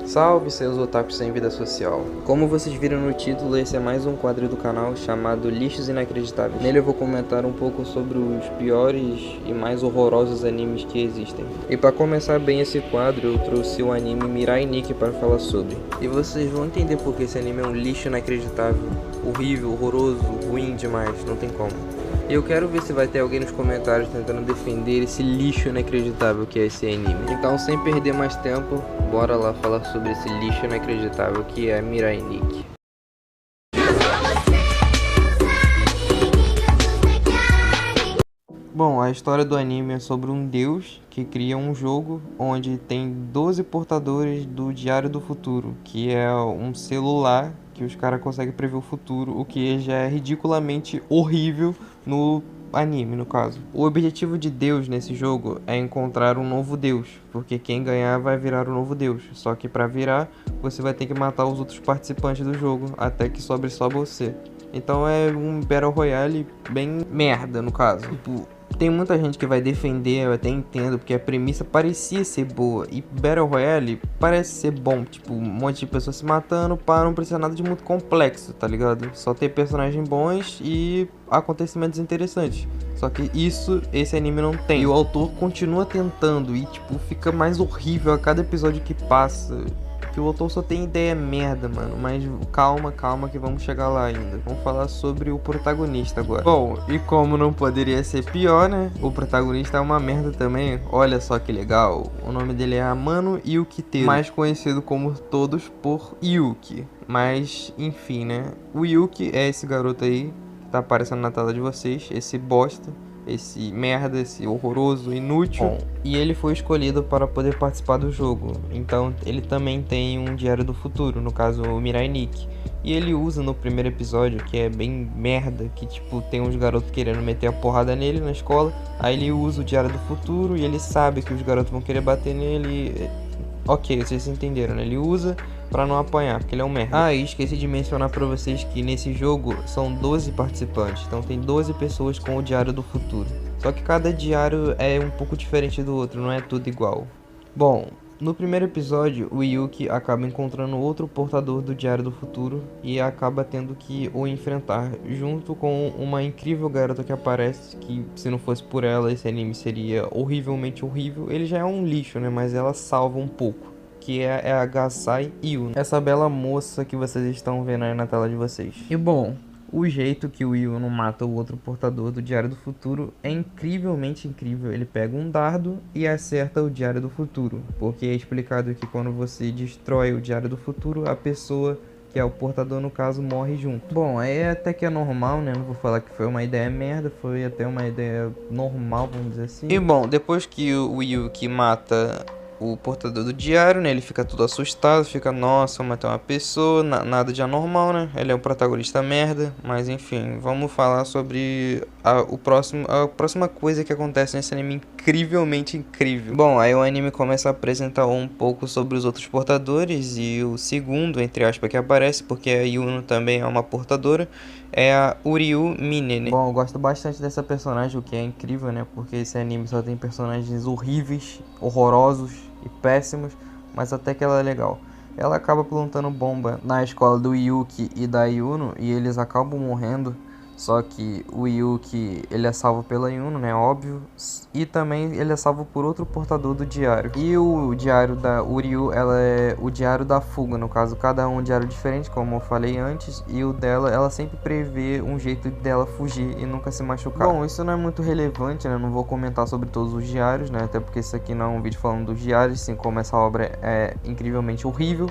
Salve seus otakus sem vida social. Como vocês viram no título, esse é mais um quadro do canal chamado Lixos Inacreditáveis. Nele eu vou comentar um pouco sobre os piores e mais horrorosos animes que existem. E para começar bem esse quadro, eu trouxe o anime Mirai Nikki para falar sobre. E vocês vão entender porque esse anime é um lixo inacreditável, horrível, horroroso, ruim demais, não tem como. E eu quero ver se vai ter alguém nos comentários tentando defender esse lixo inacreditável que é esse anime. Então, sem perder mais tempo, bora lá falar sobre esse lixo inacreditável que é Mirai Nikki. Bom, a história do anime é sobre um deus que cria um jogo onde tem 12 portadores do Diário do Futuro, que é um celular que os caras conseguem prever o futuro, o que já é ridiculamente horrível no anime, no caso. O objetivo de Deus nesse jogo é encontrar um novo Deus, porque quem ganhar vai virar o novo Deus. Só que para virar, você vai ter que matar os outros participantes do jogo, até que sobre só você. Então é um Battle Royale bem merda, no caso. Tipo, tem muita gente que vai defender, eu até entendo, porque a premissa parecia ser boa. E Battle Royale parece ser bom, tipo, um monte de pessoas se matando para não precisar nada de muito complexo, tá ligado? Só ter personagens bons e acontecimentos interessantes. Só que esse anime não tem. E o autor continua tentando e, tipo, fica mais horrível a cada episódio que passa. Que o autor só tem ideia merda, mano. Mas calma que vamos chegar lá ainda. Vamos falar sobre o protagonista agora. Bom, e como não poderia ser pior, né? O protagonista é uma merda também. Olha só que legal. O nome dele é Amano Yukiteru, mais conhecido como todos por Yuki. Mas, enfim, né? O Yuki é esse garoto aí que tá aparecendo na tela de vocês. Esse bosta. Esse merda, esse horroroso, inútil. Bom, e ele foi escolhido para poder participar do jogo. Então ele também tem um Diário do Futuro, no caso o Mirai Nikki. E ele usa no primeiro episódio, que é bem merda, que tipo, tem uns garotos querendo meter a porrada nele na escola. Aí ele usa o Diário do Futuro e ele sabe que os garotos vão querer bater nele. Ok, vocês entenderam, né? Ele usa pra não apanhar, porque ele é um merda. Ah, e esqueci de mencionar pra vocês que nesse jogo são 12 participantes. Então tem 12 pessoas com o Diário do Futuro. Só que cada diário é um pouco diferente do outro, não é tudo igual. Bom, no primeiro episódio, o Yuki acaba encontrando outro portador do Diário do Futuro e acaba tendo que o enfrentar, junto com uma incrível garota que aparece, que se não fosse por ela, esse anime seria horrivelmente horrível. Ele já é um lixo, né, mas ela salva um pouco, que é a Gasai Yuno, essa bela moça que vocês estão vendo aí na tela de vocês. E bom, o jeito que o Yuno mata o outro portador do Diário do Futuro é incrivelmente incrível. Ele pega um dardo e acerta o Diário do Futuro, porque é explicado que quando você destrói o Diário do Futuro, a pessoa que é o portador, no caso, morre junto. Bom, aí até que é normal, né? Não vou falar que foi uma ideia merda, foi até uma ideia normal, vamos dizer assim. E bom, depois que o Yuki mata o portador do diário, né, ele fica todo assustado, fica, nossa, matou uma pessoa, nada de anormal, né, ele é o protagonista merda, mas enfim, vamos falar sobre a próxima coisa que acontece nesse anime incrivelmente incrível. Bom, aí o anime começa a apresentar um pouco sobre os outros portadores, e o segundo, entre aspas, que aparece, porque a Yuno também é uma portadora, é a Uryu Minene. Bom, eu gosto bastante dessa personagem, o que é incrível, né, porque esse anime só tem personagens horríveis, horrorosos e péssimos, mas até que ela é legal. Ela acaba plantando bomba na escola do Yuki e da Yuno e eles acabam morrendo. Só que o Yuki, ele é salvo pela Yuno, né, óbvio. E também ele é salvo por outro portador do diário. E o diário da Uryu, ela é o diário da fuga. No caso, cada um diário diferente, como eu falei antes. E o dela, ela sempre prevê um jeito dela fugir e nunca se machucar. Bom, isso não é muito relevante, né, não vou comentar sobre todos os diários, né. Até porque isso aqui não é um vídeo falando dos diários, assim como essa obra é incrivelmente horrível.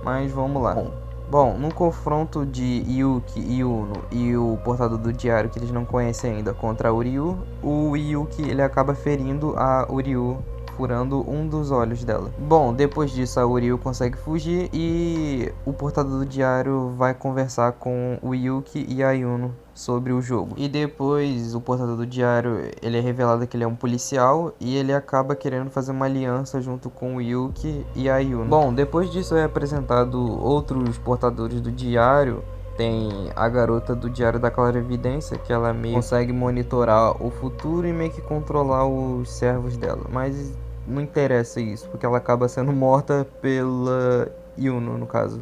Mas vamos lá. Bom, no confronto de Yuki, Yuno e o portador do diário que eles não conhecem ainda contra a Uryu, o Yuki ele acaba ferindo a Uryu, furando um dos olhos dela. Bom, depois disso a Uryu consegue fugir e o portador do diário vai conversar com o Yuki e a Yuno sobre o jogo. E depois o portador do diário, ele é revelado que ele é um policial e ele acaba querendo fazer uma aliança junto com o Yuki e a Yuno. Bom, depois disso é apresentado outros portadores do diário. Tem a garota do Diário da Clarividência, que ela meio consegue monitorar o futuro e meio que controlar os servos dela. Mas não interessa isso, porque ela acaba sendo morta pela Yuno, no caso.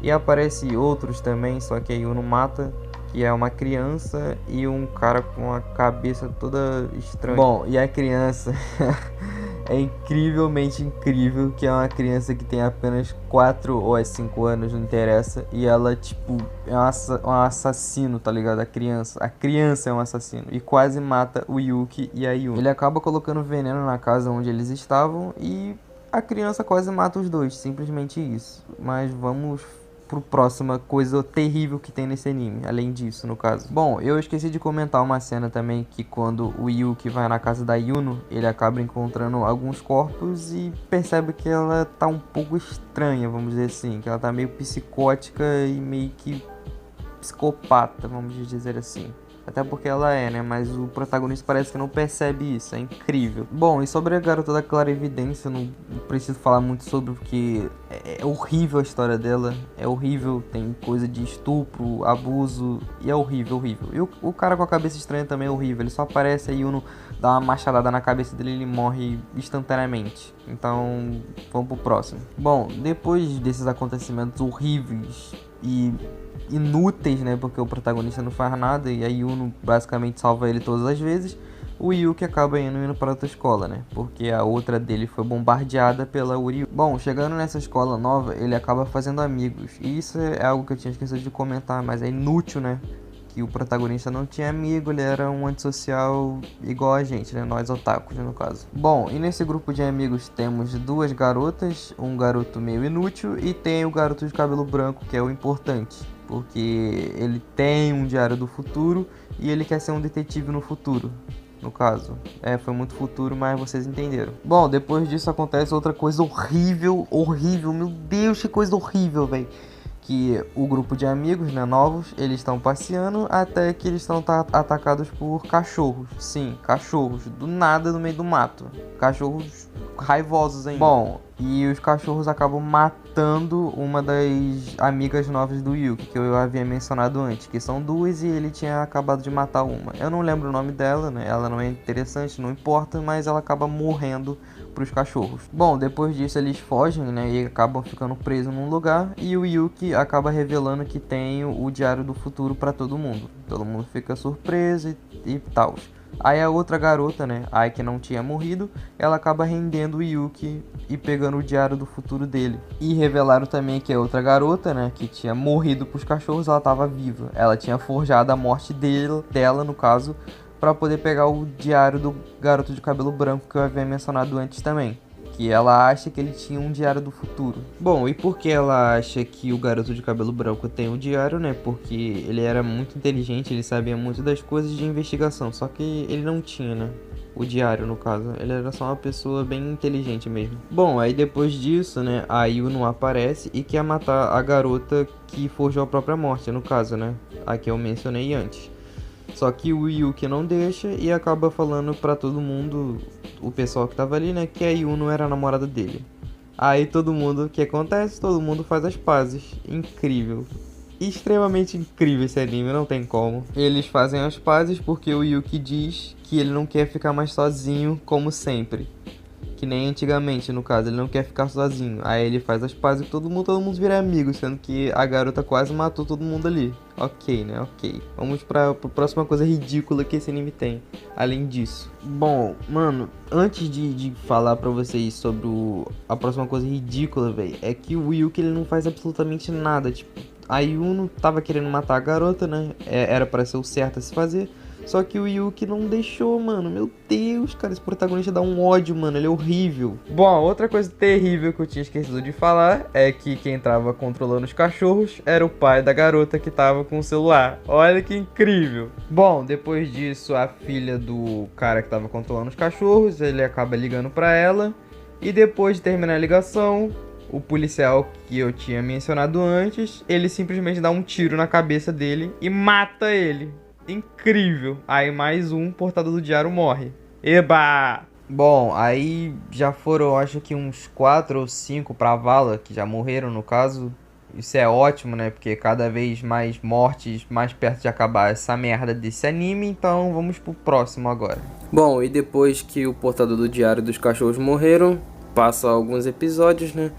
E aparece outros também, só que a Yuno mata, que é uma criança e um cara com a cabeça toda estranha. Bom, e a criança é incrivelmente incrível, que é uma criança que tem apenas 4 ou 5 anos, não interessa. E ela, tipo, é um assassino, tá ligado? A criança é um assassino. E quase mata o Yuki e a Yumi. Ele acaba colocando veneno na casa onde eles estavam e a criança quase mata os dois. Simplesmente isso. Mas vamos pro próxima coisa terrível que tem nesse anime, além disso, no caso. Bom, eu esqueci de comentar uma cena também, que quando o Yuki vai na casa da Yuno, ele acaba encontrando alguns corpos e percebe que ela tá um pouco estranha, vamos dizer assim, que ela tá meio psicótica e meio que psicopata, vamos dizer assim. Até porque ela é, né? Mas o protagonista parece que não percebe isso. É incrível. Bom, e sobre a garota da clarividência, eu não preciso falar muito sobre, porque é horrível a história dela. É horrível, tem coisa de estupro, abuso. E é horrível, horrível. E o cara com a cabeça estranha também é horrível. Ele só aparece aí, Uno dá uma machadada na cabeça dele e ele morre instantaneamente. Então, vamos pro próximo. Bom, depois desses acontecimentos horríveis e inúteis, né, porque o protagonista não faz nada e a Yuno basicamente salva ele todas as vezes, o Yuki acaba indo para outra escola, né, porque a outra dele foi bombardeada pela Uri. Bom, chegando nessa escola nova, ele acaba fazendo amigos, e isso é algo que eu tinha esquecido de comentar, mas é inútil, né, que o protagonista não tinha amigo, ele era um antissocial igual a gente, né, nós otakus, no caso. Bom, e nesse grupo de amigos temos duas garotas, um garoto meio inútil e tem o garoto de cabelo branco, que é o importante, porque ele tem um diário do futuro e ele quer ser um detetive no futuro, no caso. Foi muito futuro, mas vocês entenderam. Bom, depois disso acontece outra coisa horrível, horrível, meu Deus, que coisa horrível, velho. Que o grupo de amigos, né, novos, eles estão passeando até que eles estão atacados por cachorros. Sim, cachorros, do nada no meio do mato. Cachorros raivosos ainda. Bom, e os cachorros acabam matando uma das amigas novas do Yuki, que eu havia mencionado antes, que são duas e ele tinha acabado de matar uma. Eu não lembro o nome dela, né? Ela não é interessante, não importa, mas ela acaba morrendo pros cachorros. Bom, depois disso eles fogem, né, e acabam ficando presos num lugar, e o Yuki acaba revelando que tem o diário do futuro pra todo mundo. Todo mundo fica surpreso e tal. Aí a outra garota, né, a que não tinha morrido, ela acaba rendendo o Yuki e pegando o diário do futuro dele. E revelaram também que a outra garota, né, que tinha morrido pros cachorros, ela tava viva. Ela tinha forjado a morte dela, no caso, para poder pegar o diário do garoto de cabelo branco que eu havia mencionado antes também. Que ela acha que ele tinha um diário do futuro. Bom, e por que ela acha que o garoto de cabelo branco tem um diário, né? Porque ele era muito inteligente, ele sabia muito das coisas de investigação. Só que ele não tinha, né? O diário, no caso. Ele era só uma pessoa bem inteligente mesmo. Bom, aí depois disso, né? A Yuno aparece e quer matar a garota que forjou a própria morte, no caso, né? A que eu mencionei antes. Só que o Yuki não deixa e acaba falando pra todo mundo, o pessoal que tava ali, né, que a Yuno era a namorada dele. Aí todo mundo, o que acontece? Todo mundo faz as pazes. Incrível. Extremamente incrível esse anime, não tem como. Eles fazem as pazes porque o Yuki diz que ele não quer ficar mais sozinho como sempre. Que nem antigamente, no caso, ele não quer ficar sozinho. Aí ele faz as pazes com todo mundo vira amigo, sendo que a garota quase matou todo mundo ali. Ok, né? Ok. Vamos pra próxima coisa ridícula que esse anime tem, além disso. Bom, mano, antes de falar pra vocês sobre a próxima coisa ridícula, velho, é que o Yuki, ele não faz absolutamente nada. Tipo, a Yuno tava querendo matar a garota, né? Era pra ser o certo a se fazer. Só que o Yuki não deixou, mano. Meu Deus, cara, esse protagonista dá um ódio, mano. Ele é horrível. Bom, outra coisa terrível que eu tinha esquecido de falar é que quem tava controlando os cachorros era o pai da garota que tava com o celular. Olha que incrível. Bom, depois disso, a filha do cara que tava controlando os cachorros, ele acaba ligando pra ela. E depois de terminar a ligação, o policial que eu tinha mencionado antes, ele simplesmente dá um tiro na cabeça dele e mata ele. Incrível. Aí mais um portador do diário morre. Eba! Bom, aí já foram, acho que uns 4 ou 5 pra vala, que já morreram no caso. Isso é ótimo, né? Porque cada vez mais mortes, mais perto de acabar essa merda desse anime. Então vamos pro próximo agora. Bom, e depois que o portador do diário dos cachorros morreram, passa alguns episódios, né?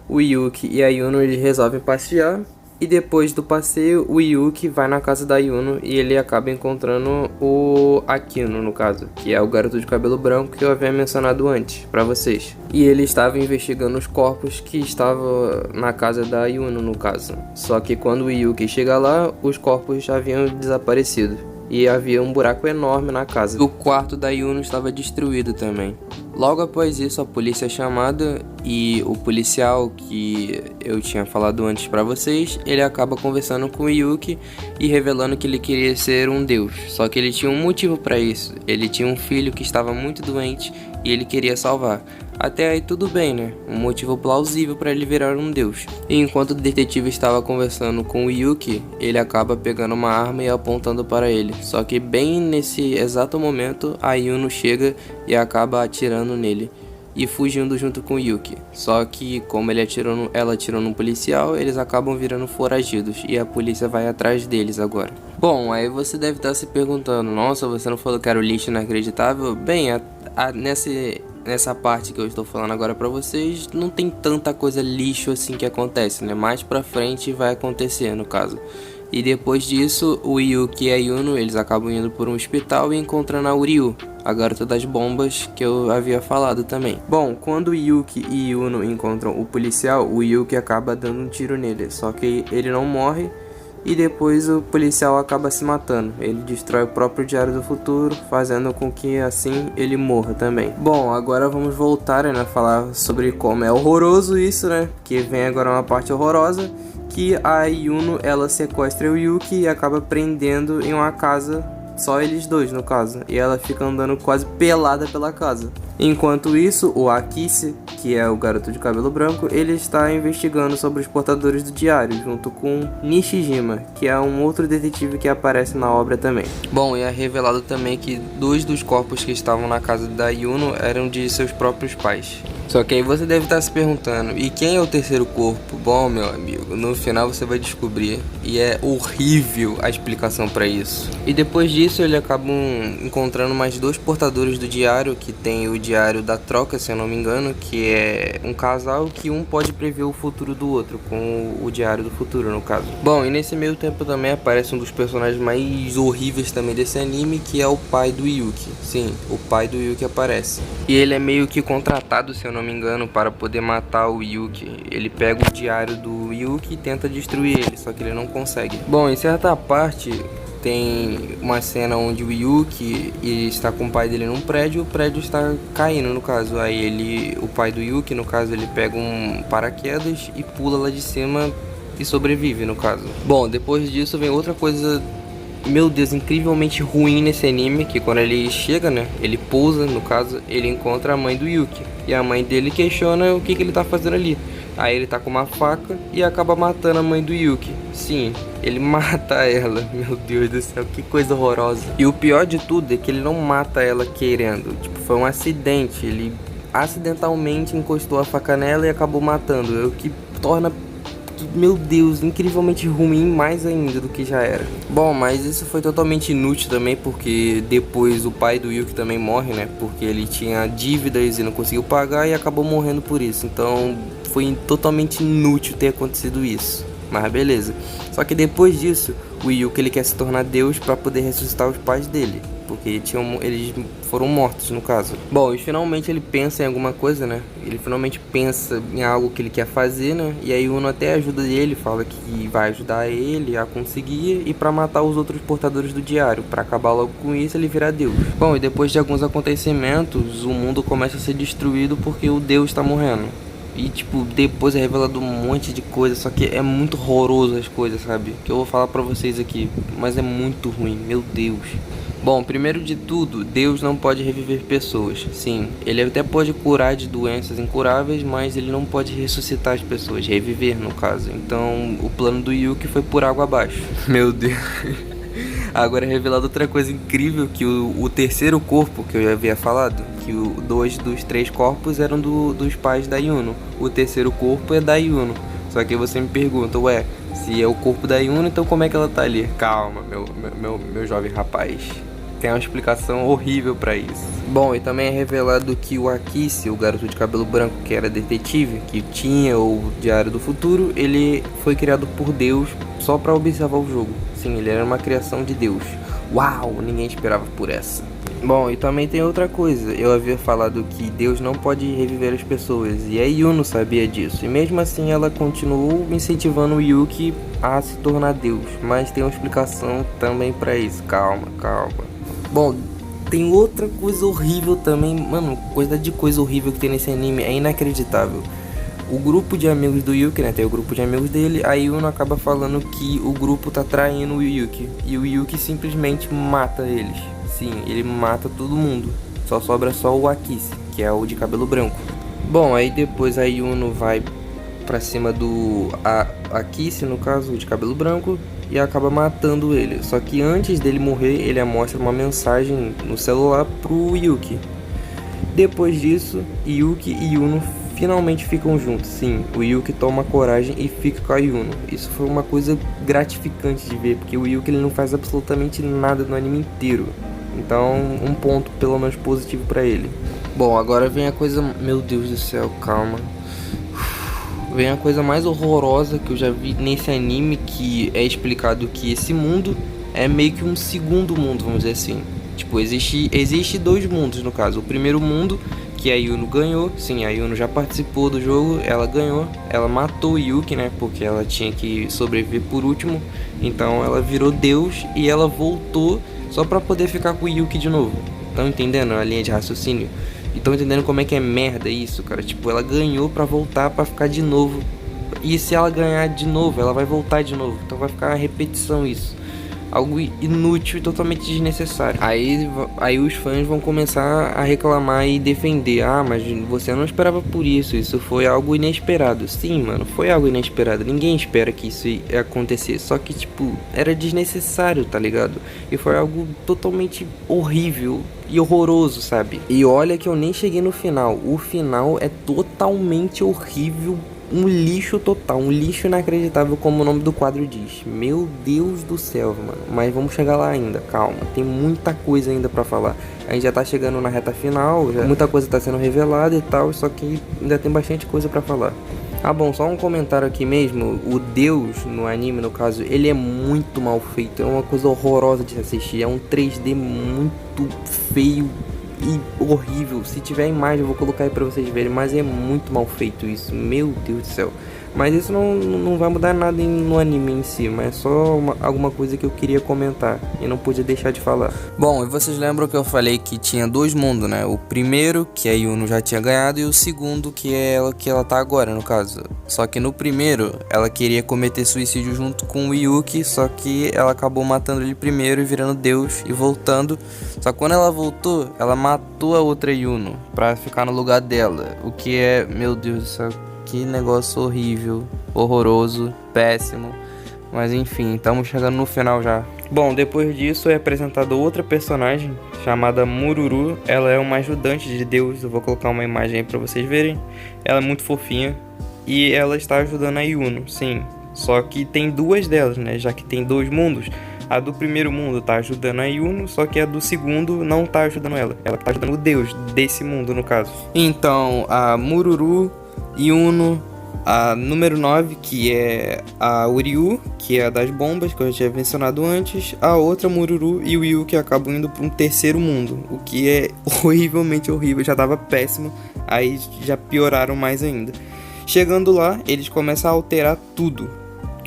O Yuki e a Yuno eles resolvem passear. E depois do passeio, o Yuki vai na casa da Yuno e ele acaba encontrando o Akino, no caso, que é o garoto de cabelo branco que eu havia mencionado antes pra vocês. E ele estava investigando os corpos que estavam na casa da Yuno, no caso. Só que quando o Yuki chega lá, os corpos já haviam desaparecido. E havia um buraco enorme na casa. O quarto da Yuno estava destruído também. Logo após isso, a polícia é chamada e o policial que eu tinha falado antes pra vocês, ele acaba conversando com o Yuki e revelando que ele queria ser um deus. Só que ele tinha um motivo pra isso. Ele tinha um filho que estava muito doente e ele queria salvar. Até aí tudo bem, né? Um motivo plausível para ele virar um deus. E enquanto o detetive estava conversando com o Yuki, ele acaba pegando uma arma e apontando para ele. Só que bem nesse exato momento, a Yuno chega e acaba atirando nele e fugindo junto com o Yuki. Só que como ela atirou num policial, eles acabam virando foragidos e a polícia vai atrás deles agora. Bom, aí você deve estar se perguntando, nossa, você não falou que era o lixo inacreditável? Bem, nessa parte que eu estou falando agora pra vocês, não tem tanta coisa lixo assim que acontece, né? Mais pra frente vai acontecer, no caso. E depois disso, o Yuki e a Yuno, eles acabam indo por um hospital e encontrando a Uryu, a garota das bombas que eu havia falado também. Bom, quando o Yuki e Yuno encontram o policial, o Yuki acaba dando um tiro nele, só que ele não morre. E depois o policial acaba se matando. Ele destrói o próprio Diário do Futuro, fazendo com que assim ele morra também. Bom, agora vamos voltar, né, a falar sobre como é horroroso isso, né? Que vem agora uma parte horrorosa, que a Yuno, ela sequestra o Yuki e acaba prendendo em uma casa, só eles dois no caso, e ela fica andando quase pelada pela casa. Enquanto isso, o Akise, que é o garoto de cabelo branco, ele está investigando sobre os portadores do diário, junto com Nishijima, que é um outro detetive que aparece na obra também. Bom, e é revelado também que 2 dos corpos que estavam na casa da Yuno eram de seus próprios pais. Só que aí você deve estar se perguntando, e quem é o terceiro corpo? Bom, meu amigo, no final você vai descobrir, e é horrível a explicação para isso. E depois disso, ele acaba encontrando mais 2 portadores do diário, que tem o diário da troca, se eu não me engano, que é um casal que um pode prever o futuro do outro, com o diário do futuro, no caso. Bom, e nesse meio tempo também aparece um dos personagens mais horríveis também desse anime, que é o pai do Yuki. Sim, o pai do Yuki aparece. E ele é meio que contratado, se eu não me engano, para poder matar o Yuki. Ele pega o diário do Yuki e tenta destruir ele, só que ele não consegue. Bom, em certa parte tem uma cena onde o Yuki está com o pai dele num prédio, o prédio está caindo, no caso. Aí o pai do Yuki, no caso, ele pega um paraquedas e pula lá de cima e sobrevive, no caso. Bom, depois disso vem outra coisa, meu Deus, incrivelmente ruim nesse anime, que quando ele chega, né, ele pousa, no caso, ele encontra a mãe do Yuki. E a mãe dele questiona o que ele tá fazendo ali. Aí ele tá com uma faca e acaba matando a mãe do Yuki. Sim, ele mata ela. Meu Deus do céu, que coisa horrorosa. E o pior de tudo é que ele não mata ela querendo. Tipo, foi um acidente. Ele acidentalmente encostou a faca nela e acabou matando. O que torna, meu Deus, incrivelmente ruim mais ainda do que já era. Bom, mas isso foi totalmente inútil também, porque depois o pai do Yuki também morre, né? Porque ele tinha dívidas e não conseguiu pagar e acabou morrendo por isso. Então foi totalmente inútil ter acontecido isso. Mas beleza. Só que depois disso, o Yuki ele quer se tornar Deus para poder ressuscitar os pais dele, porque eles foram mortos, no caso. Bom, e finalmente ele pensa em alguma coisa, né? Ele finalmente pensa em algo que ele quer fazer, né? E aí o Uno até ajuda ele, fala que vai ajudar ele a conseguir e pra matar os outros portadores do diário. Pra acabar logo com isso, ele vira Deus. Bom, e depois de alguns acontecimentos, o mundo começa a ser destruído porque o Deus tá morrendo. E tipo, depois é revelado um monte de coisa, só que é muito horroroso as coisas, sabe? Que eu vou falar pra vocês aqui, mas é muito ruim, meu Deus. Bom, primeiro de tudo, Deus não pode reviver pessoas. Sim, ele até pode curar de doenças incuráveis, mas ele não pode ressuscitar as pessoas, reviver no caso. Então, o plano do Yuki foi por água abaixo. Meu Deus. Agora é revelado outra coisa incrível, que o terceiro corpo que eu já havia falado, que 2 dos 3 corpos eram dos pais da Yuno. O terceiro corpo é da Yuno. Só que você me pergunta, ué, se é o corpo da Yuno, então como é que ela tá ali? Calma, meu jovem rapaz. Tem uma explicação horrível pra isso. Bom, e também é revelado que o Akice, o garoto de cabelo branco que era detetive, que tinha o Diário do Futuro, ele foi criado por Deus só pra observar o jogo. Sim, ele era uma criação de Deus. Uau, ninguém esperava por essa. Bom, e também tem outra coisa. Eu havia falado que Deus não pode reviver as pessoas, e a Yuno sabia disso. E mesmo assim ela continuou incentivando o Yuki a se tornar Deus. Mas tem uma explicação também pra isso. Calma. Bom, tem outra coisa horrível também. Mano, coisa horrível que tem nesse anime é inacreditável. O grupo de amigos do Yuki, né? Tem o grupo de amigos dele. A Yuno acaba falando que o grupo tá traindo o Yuki. E o Yuki simplesmente mata eles. Sim, ele mata todo mundo. Só sobra só o Akice, que é o de cabelo branco. Bom, aí depois a Yuno vai pra cima do Akice, no caso, o de cabelo branco, e acaba matando ele. Só que antes dele morrer, ele mostra uma mensagem no celular pro Yuki. Depois disso, Yuki e Yuno finalmente ficam juntos. Sim, o Yuki toma coragem e fica com a Yuno. Isso foi uma coisa gratificante de ver, porque o Yuki ele não faz absolutamente nada no anime inteiro. Então, um ponto pelo menos positivo pra ele. Bom, agora vem a coisa... Meu Deus do céu, calma. Vem a coisa mais horrorosa que eu já vi nesse anime, que é explicado que esse mundo é meio que um segundo mundo, vamos dizer assim. Tipo, existe dois mundos no caso. O primeiro mundo, que a Yuno ganhou. Sim, a Yuno já participou do jogo, ela ganhou. Ela matou o Yuki, né, porque ela tinha que sobreviver por último. Então ela virou Deus e ela voltou só pra poder ficar com o Yuki de novo. Estão entendendo a linha de raciocínio? E estão entendendo como é que é merda isso, cara? Tipo, ela ganhou pra voltar pra ficar de novo. E se ela ganhar de novo, ela vai voltar de novo. Então vai ficar uma repetição isso. Algo inútil e totalmente desnecessário. Aí os fãs vão começar a reclamar e defender. Ah, mas você não esperava por isso. Isso foi algo inesperado. Sim, mano, foi algo inesperado. Ninguém espera que isso ia acontecer. Só que, tipo, era desnecessário, tá ligado? E foi algo totalmente horrível e horroroso, sabe? E olha que eu nem cheguei no final. O final é totalmente horrível. Um lixo total, um lixo inacreditável, como o nome do quadro diz. Meu Deus do céu, mano. Mas vamos chegar lá ainda, calma. Tem muita coisa ainda pra falar. A gente já tá chegando na reta final, muita coisa tá sendo revelada e tal, só que ainda tem bastante coisa pra falar. Ah, bom, só um comentário aqui mesmo. O Deus no anime, no caso, ele é muito mal feito. É uma coisa horrorosa de se assistir. É um 3D muito feio e horrível. Se tiver imagem eu vou colocar aí pra vocês verem, mas é muito mal feito isso, meu Deus do céu. Mas isso não vai mudar nada no anime em si, mas é só alguma coisa que eu queria comentar e não podia deixar de falar. Bom, e vocês lembram que eu falei que tinha dois mundos, né? O primeiro, que a Yuno já tinha ganhado, e o segundo, que é que ela tá agora, no caso. Só que no primeiro, ela queria cometer suicídio junto com o Yuki, só que ela acabou matando ele primeiro e virando Deus e voltando. Só que quando ela voltou, ela matou a outra Yuno pra ficar no lugar dela. O que é, meu Deus do céu, que negócio horrível, horroroso, péssimo. Mas enfim, estamos chegando no final já. Bom, depois disso é apresentada outra personagem chamada Mururu. Ela é uma ajudante de Deus. Eu vou colocar uma imagem aí pra vocês verem. Ela é muito fofinha e ela está ajudando a Yuno, sim. Só que tem duas delas, né? Já que tem dois mundos. A do primeiro mundo tá ajudando a Yuno, só que a do segundo não tá ajudando ela. Ela tá ajudando o Deus desse mundo, no caso. Então, a Mururu, Yuno, a número 9, que é a Uryu, que é a das bombas, que eu já tinha mencionado antes. A outra, Mururu e o Yu, que acabam indo para um terceiro mundo, o que é horrivelmente horrível, já tava péssimo, aí já pioraram mais ainda. Chegando lá, eles começam a alterar tudo.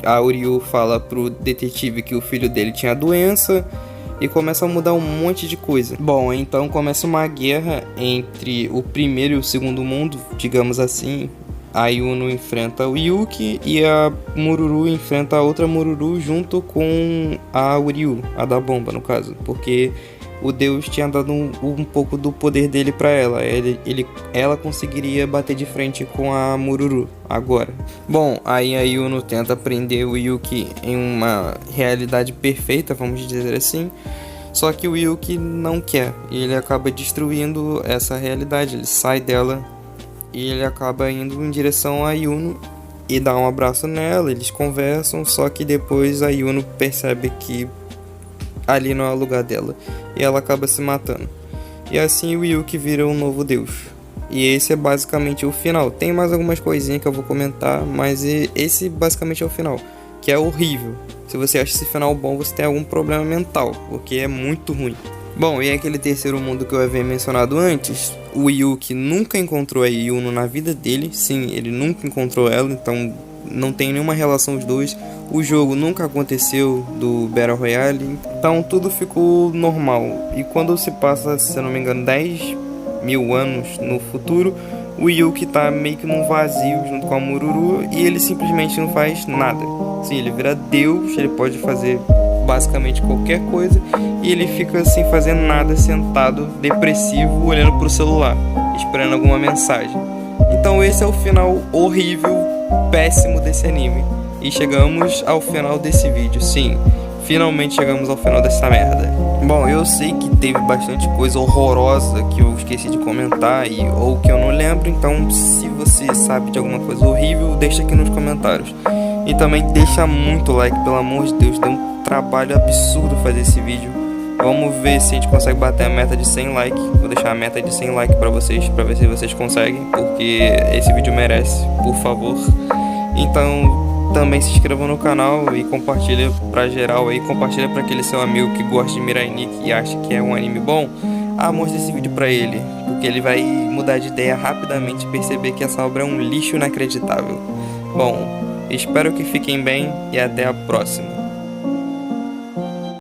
A Uryu fala pro detetive que o filho dele tinha doença e começa a mudar um monte de coisa. Bom, então começa uma guerra entre o primeiro e o segundo mundo, digamos assim. A Yuno enfrenta o Yuki e a Mururu enfrenta a outra Mururu junto com a Uryu, a da bomba no caso, porque o Deus tinha dado um pouco do poder dele pra ela. Ela conseguiria bater de frente com a Mururu agora. Bom, aí a Yuno tenta prender o Yuki em uma realidade perfeita, vamos dizer assim. Só que o Yuki não quer e ele acaba destruindo essa realidade. Ele sai dela e ele acaba indo em direção a Yuno e dá um abraço nela, eles conversam, só que depois a Yuno percebe que ali não é o lugar dela e ela acaba se matando. E assim o Yuki vira um novo deus. E esse é basicamente o final. Tem mais algumas coisinhas que eu vou comentar, mas esse basicamente é o final, que é horrível. Se você acha esse final bom, você tem algum problema mental, porque é muito ruim. Bom, e aquele terceiro mundo que eu havia mencionado antes, o Yuki nunca encontrou a Yuno na vida dele. Sim, ele nunca encontrou ela, então não tem nenhuma relação os dois. O jogo nunca aconteceu do Battle Royale, então tudo ficou normal. E quando se passa, se eu não me engano, 10.000 anos no futuro, o Yuki tá meio que num vazio junto com a Mururu e ele simplesmente não faz nada. Sim, ele vira Deus, ele pode fazer basicamente qualquer coisa e ele fica sem fazer nada, sentado, depressivo, olhando pro celular, esperando alguma mensagem. Então esse é o final horrível, péssimo desse anime. E chegamos ao final desse vídeo, sim. Finalmente chegamos ao final dessa merda. Bom, eu sei que teve bastante coisa horrorosa que eu esqueci de comentar ou que eu não lembro. Então se você sabe de alguma coisa horrível, deixa aqui nos comentários. E também deixa muito like, pelo amor de Deus. Deu um trabalho absurdo fazer esse vídeo. Vamos ver se a gente consegue bater a meta de 100 likes. Vou deixar a meta de 100 likes pra vocês, pra ver se vocês conseguem, porque esse vídeo merece, por favor. Então também se inscreva no canal e compartilha pra geral aí. Compartilha pra aquele seu amigo que gosta de Mirai Nikki e acha que é um anime bom. Mostre esse vídeo pra ele, porque ele vai mudar de ideia rapidamente e perceber que essa obra é um lixo inacreditável. Bom, espero que fiquem bem e até a próxima.